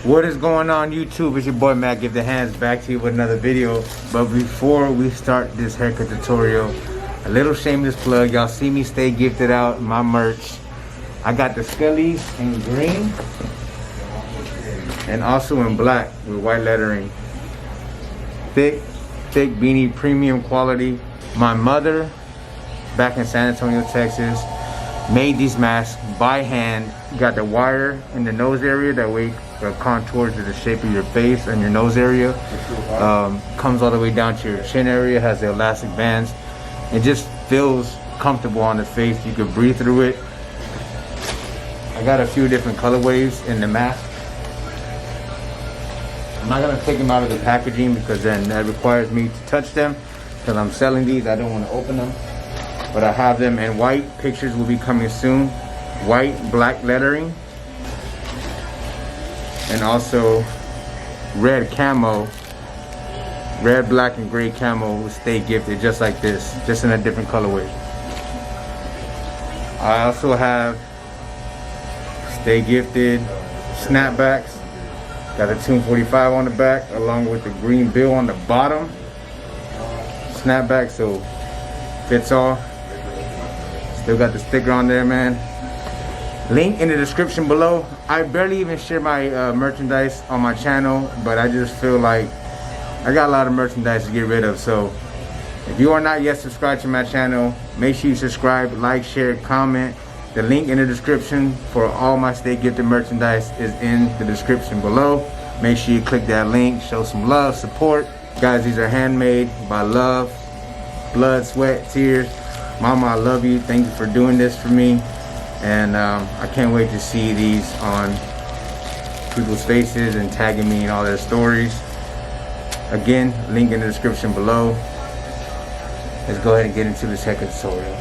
What is going on YouTube? It's your boy Matt. Give the hands back to you with another video. But before we start this haircut tutorial, a little shameless plug. Y'all see me stay gifted out my merch. I got the Scullies in green and also in black with white lettering. Thick beanie, premium quality. My mother back in San Antonio, Texas, made these masks by hand. Got the wire in the nose area, that way the contours to the shape of your face and your nose area. Comes all the way down to your chin area, has the elastic bands. It just feels comfortable on the face. You can breathe through it. I got a few different colorways in the mask. I'm not gonna take them out of the packaging because then that requires me to touch them. Because I'm selling these, I don't want to open them. But I have them in white. Pictures will be coming soon. White, black lettering. And also red camo. Red, black, and gray camo will stay gifted just like this. Just in a different colorway. I also have stay gifted snapbacks. Got a Tune 45 on the back along with the green bill on the bottom. Snapback, so fits all. Still got the sticker on there, man. Link in the description below. I barely even share my merchandise on my channel, but I just feel like I got a lot of merchandise to get rid of. So if you are not yet subscribed to my channel, make sure you subscribe, like, share, comment. The link in the description for all my Stay Gifted merchandise is in the description below. Make sure you click that link, show some love, support. Guys, these are handmade by love, blood, sweat, tears. Mama, I love you. Thank you for doing this for me. And I can't wait to see these on people's faces and tagging me in all their stories. Again, link in the description below. Let's go ahead and get into this haircut tutorial.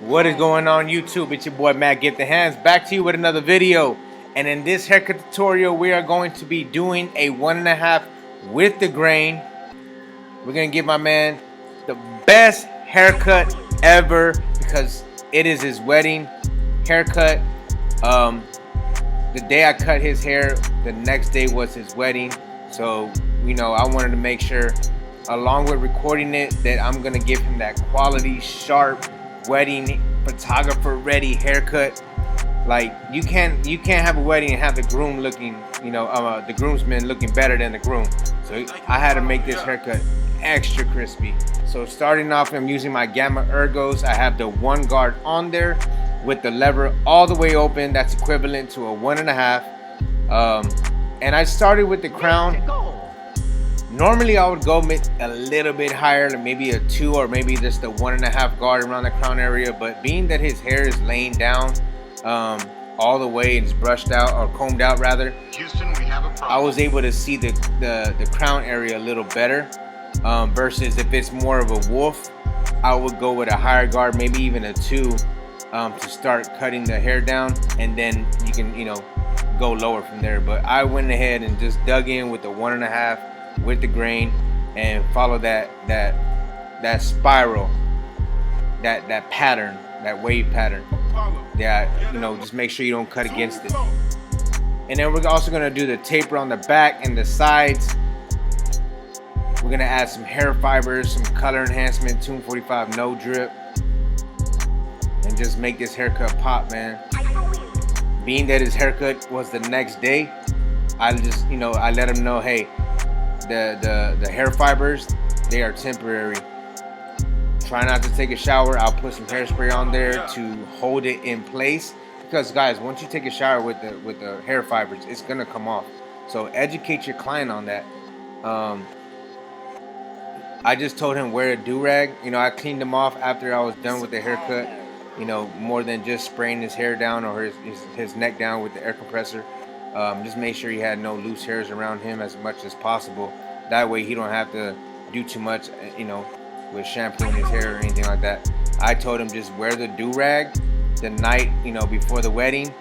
What is going on YouTube? It's your boy Matt. Give the hands back to you with another video. And in this haircut tutorial, we are going to be doing a 1.5 with the grain. We're gonna give my man the best haircut ever because it is his wedding haircut. The day I cut his hair, the next day was his wedding. So, you know, I wanted to make sure, along with recording it, that I'm gonna give him that quality, sharp, wedding photographer ready haircut. Like you can't have a wedding and have the groom looking, the groomsman looking better than the groom. So I had to make this haircut extra crispy. So starting off, I'm using my Gamma Ergos. I have the 1 guard on there with the lever all the way open. That's equivalent to a 1.5. And I started with the crown. Normally I would go a little bit higher, like maybe a 2 or maybe just a 1.5 guard around the crown area. But being that his hair is laying down all the way and it's brushed out or combed out rather, Houston, we have a problem. I was able to see the crown area a little better. Versus if it's more of a wolf, I would go with a higher guard, maybe even a 2 to start cutting the hair down, and then you can go lower from there. But I went ahead and just dug in with the 1.5 with the grain and follow that spiral, that pattern, that wave pattern. Just make sure you don't cut against it. And then we're also gonna do the taper on the back and the sides. We're gonna add some hair fibers, some color enhancement, Tune 45 no drip, and just make this haircut pop, man. Being that his haircut was the next day, I just, I let him know, hey, the hair fibers, they are temporary. Try not to take a shower. I'll put some hairspray on there to hold it in place. Because guys, once you take a shower with the hair fibers, it's gonna come off. So educate your client on that. I just told him wear a do-rag. I cleaned him off after I was done with the haircut. More than just spraying his hair down or his neck down with the air compressor. Just make sure he had no loose hairs around him as much as possible. That way he don't have to do too much, with shampooing his hair or anything like that. I told him just wear the do-rag the night, before the wedding,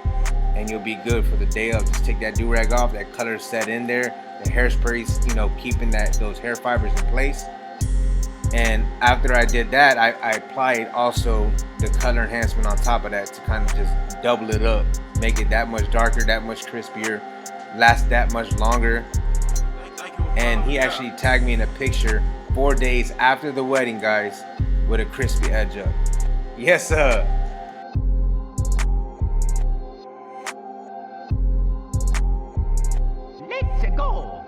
and you'll be good for the day of. Just take that do-rag off, that color set in there, the hairspray's, keeping those hair fibers in place. And after I did that, I applied also the color enhancement on top of that to kind of just double it up, make it that much darker, that much crispier. last that much longer. And he actually tagged me in a picture 4 days after the wedding, guys, with a crispy edge up. Yes, sir. Let's go.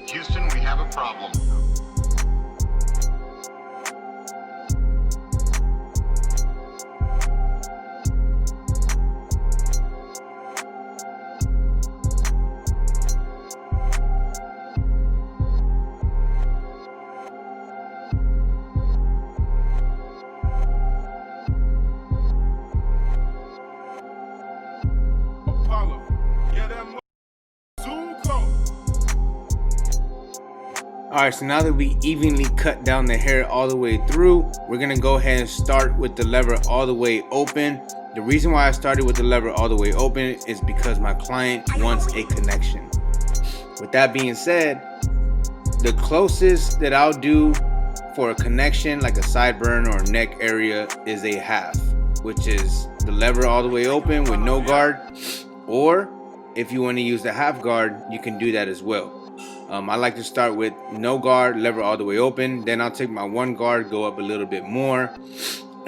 Houston, we have a problem. Alright, so now that we evenly cut down the hair all the way through, we're gonna go ahead and start with the lever all the way open. The reason why I started with the lever all the way open is because my client wants a connection. With that being said, the closest that I'll do for a connection, like a sideburn or neck area, is a half, which is the lever all the way open with no guard. Or if you want to use the half guard, you can do that as well. I like to start with no guard, lever all the way open. Then I'll take my one guard, go up a little bit more,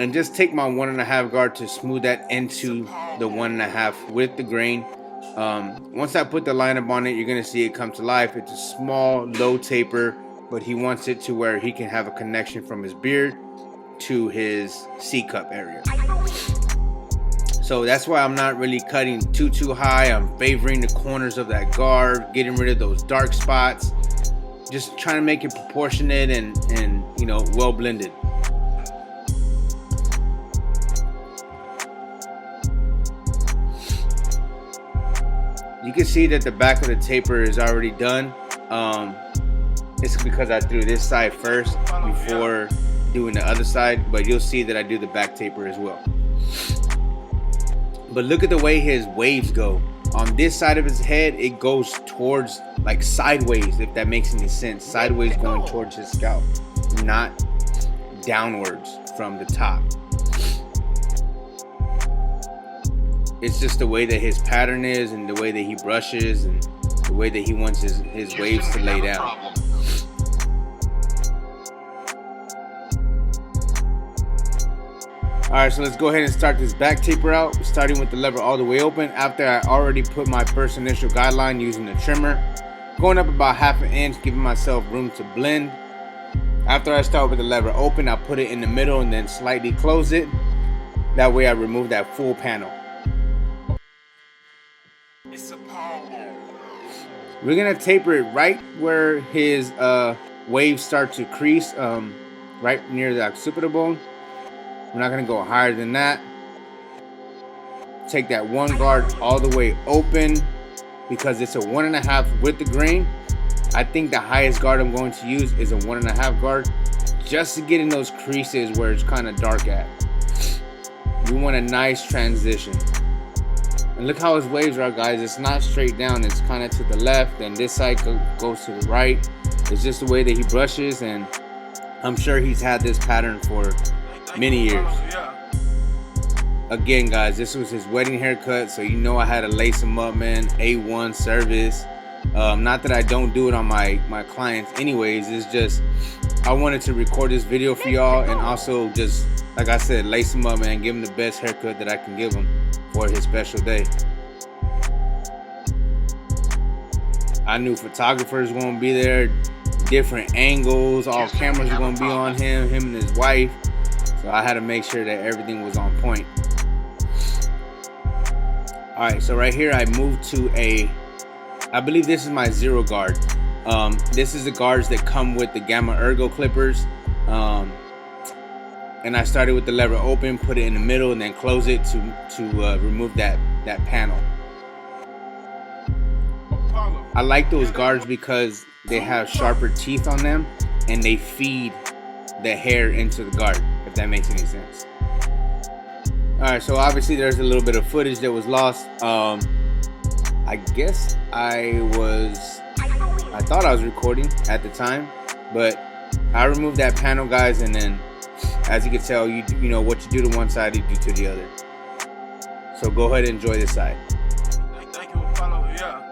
and just take my 1.5 guard to smooth that into the 1.5 with the grain. Once I put the lineup on it, you're gonna see it come to life. It's a small, low taper, but he wants it to where he can have a connection from his beard to his C-cup area. So that's why I'm not really cutting too high. I'm favoring the corners of that guard, getting rid of those dark spots, just trying to make it proportionate and you know, well blended. You can see that the back of the taper is already done. It's because I threw this side first before doing the other side, but you'll see that I do the back taper as well. But look at the way his waves go. On this side of his head, it goes towards, like, sideways, if that makes any sense. Sideways going towards his scalp, not downwards from the top. It's just the way that his pattern is and the way that he brushes and the way that he wants his waves to lay down. Alright, so let's go ahead and start this back taper out, starting with the lever all the way open after I already put my first initial guideline using the trimmer. Going up about 1/2 inch, giving myself room to blend. After I start with the lever open, I put it in the middle and then slightly close it. That way I remove that full panel. We're gonna taper it right where his waves start to crease, right near the occipital bone. We're not gonna go higher than that. Take that one guard all the way open because it's a 1.5 with the grain. I think the highest guard I'm going to use is a 1.5 guard, just to get in those creases where it's kind of dark at. We want a nice transition. And look how his waves are, guys. It's not straight down, it's kind of to the left, and this side goes to the right. It's just the way that he brushes, and I'm sure he's had this pattern for many years. Again, guys, this was his wedding haircut, so you know I had to lace him up, man. A1 service. Not that I don't do it on my clients anyways, it's just I wanted to record this video for y'all and also just, like I said, lace him up, man. Give him the best haircut that I can give him for his special day. I knew photographers were gonna be there, different angles, all cameras are gonna be on him and his wife. So I had to make sure that everything was on point. Alright, so right here I moved to I believe this is my 0 guard. This is the guards that come with the Gamma Ergo clippers. And I started with the lever open, put it in the middle, and then close it to remove that panel. I like those guards because they have sharper teeth on them and they feed the hair into the guard, if that makes any sense. Alright, so obviously there's a little bit of footage that was lost. I guess I was I thought I was recording at the time, but I removed that panel, guys, and then as you can tell, you know what you do to one side, you do to the other. So go ahead and enjoy this side. Thank you for following, yeah.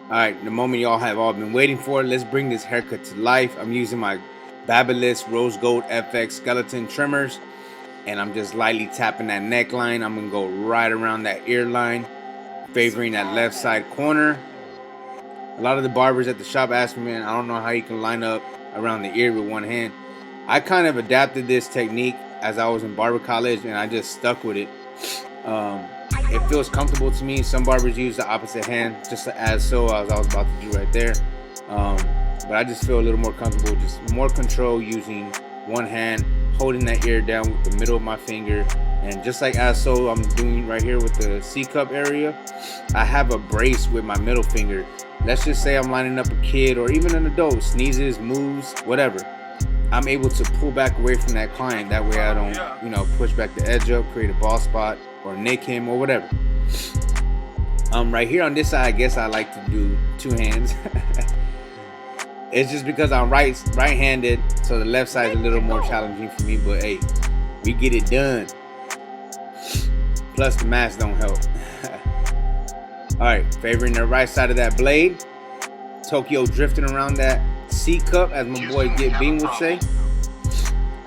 Alright, the moment y'all have all been waiting for, let's bring this haircut to life. I'm using my Babyliss Rose Gold FX skeleton trimmers, and I'm just lightly tapping that neckline. I'm gonna go right around that ear line, favoring that left side corner. A lot of the barbers at the shop ask me, man, I don't know how you can line up around the ear with one hand. I kind of adapted this technique as I was in barber college, and I just stuck with it. It feels comfortable to me. Some barbers use the opposite hand, just as so as I was about to do right there. But I just feel a little more comfortable, just more control using one hand, holding that ear down with the middle of my finger. And just like as so I'm doing right here with the C-cup area, I have a brace with my middle finger. Let's just say I'm lining up a kid or even an adult, sneezes, moves, whatever. I'm able to pull back away from that client. That way I don't, you know, push back the edge up, create a bald spot, or nick him or whatever. Right here on this side, I guess I like to do two hands. It's just because I'm right-handed, so the left side is a little more challenging for me. But hey, we get it done. Plus the mask don't help. All right, favoring the right side of that blade. Tokyo drifting around that C-cup, as my boy Get Bean would say.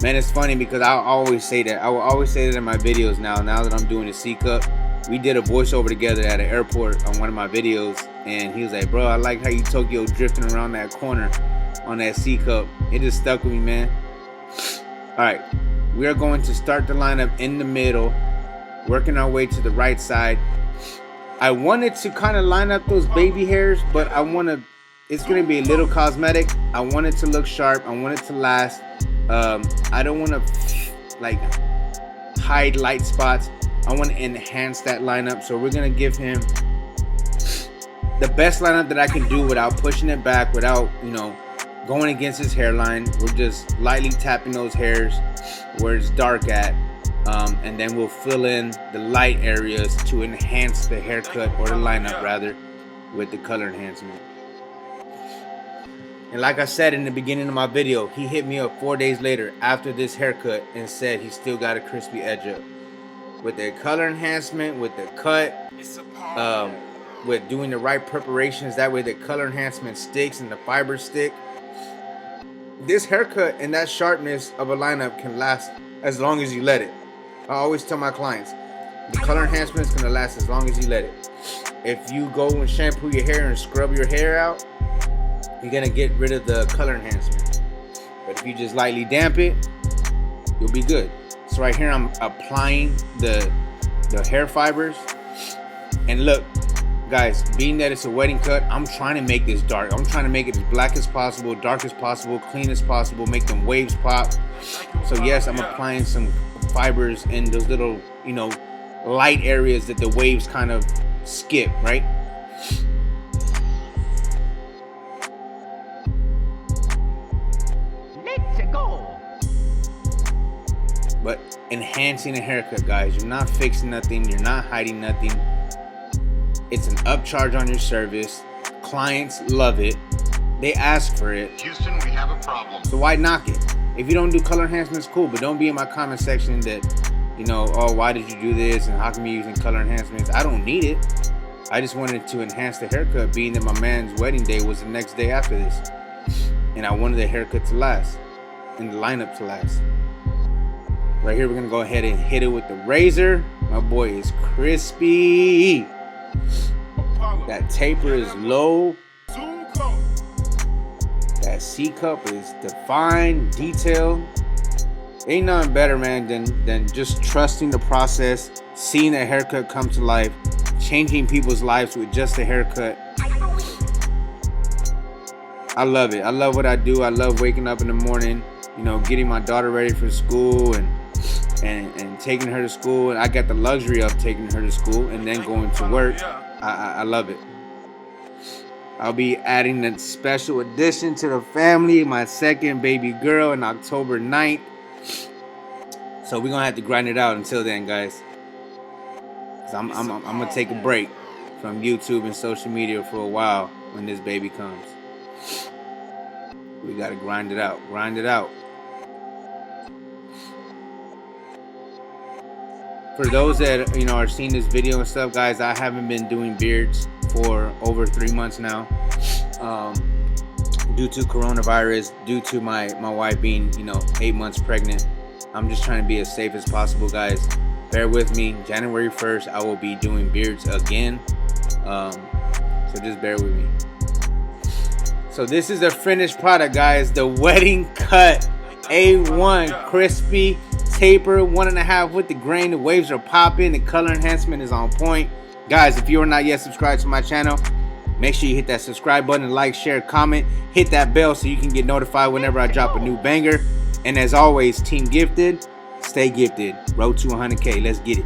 Man, it's funny because I always say that. I will always say that in my videos now that I'm doing the C-cup. We did a voiceover together at an airport on one of my videos, and he was like, bro, I like how you Tokyo drifting around that corner on that C-cup. It just stuck with me, man. All right, we are going to start the lineup in the middle, working our way to the right side. I wanted to kind of line up those baby hairs, but it's going to be a little cosmetic. I want it to look sharp. I want it to last. I don't want to like hide light spots. I want to enhance that lineup. So we're going to give him the best lineup that I can do without pushing it back, without, you know, going against his hairline. We're just lightly tapping those hairs where it's dark at. And then we'll fill in the light areas to enhance the haircut, or the lineup rather, with the color enhancement. And like I said in the beginning of my video, he hit me up 4 days later after this haircut and said he still got a crispy edge up. With the color enhancement, with the cut, with doing the right preparations, that way the color enhancement sticks and the fibers stick. This haircut and that sharpness of a lineup can last as long as you let it. I always tell my clients, the color enhancement is going to last as long as you let it. If you go and shampoo your hair and scrub your hair out, you're going to get rid of the color enhancement. But if you just lightly damp it, you'll be good. So right here I'm applying the hair fibers. And look, guys, being that it's a wedding cut, I'm trying to make this dark. I'm trying to make it as black as possible, dark as possible, clean as possible, make them waves pop. So yes, I'm applying some fibers in those little, you know, light areas that the waves kind of skip, right? Let's go. But enhancing a haircut, guys, you're not fixing nothing, you're not hiding nothing. It's an upcharge on your service. Clients love it. They ask for it. Houston, we have a problem. So why knock it? If you don't do color enhancements, cool, but don't be in my comment section that, you know, oh, why did you do this and how come you're using color enhancements? I don't need it. I just wanted to enhance the haircut, being that my man's wedding day was the next day after this. And I wanted the haircut to last and the lineup to last. Right here, we're gonna go ahead and hit it with the razor. My boy is crispy. That taper is low. That C-cup is defined, detailed. Ain't nothing better, man, than just trusting the process, seeing a haircut come to life, changing people's lives with just a haircut. I love it. I love what I do. I love waking up in the morning you know, getting my daughter ready for school and taking her to school. And I got the luxury of taking her to school and then going to work. I love it. I'll be adding a special addition to the family, my second baby girl, on October 9th. So we're gonna have to grind it out until then, guys. 'Cause I'm gonna take a break from YouTube and social media for a while when this baby comes. We gotta grind it out. Grind it out. For those that, you know, are seeing this video and stuff, guys, I haven't been doing beards for over 3 months now, due to coronavirus, due to my wife being, you know, 8 months pregnant. I'm just trying to be as safe as possible, guys. Bear with me. January 1st, I will be doing beards again, so just bear with me. So this is the finished product, guys. The wedding cut A1 crispy taper, 1.5 with the grain. The waves are popping. The color enhancement is on point. Guys, if you are not yet subscribed to my channel, make sure you hit that subscribe button, like, share, comment, hit that bell so you can get notified whenever I drop a new banger. And as always, Team Gifted, stay gifted. Road to 100K. Let's get it.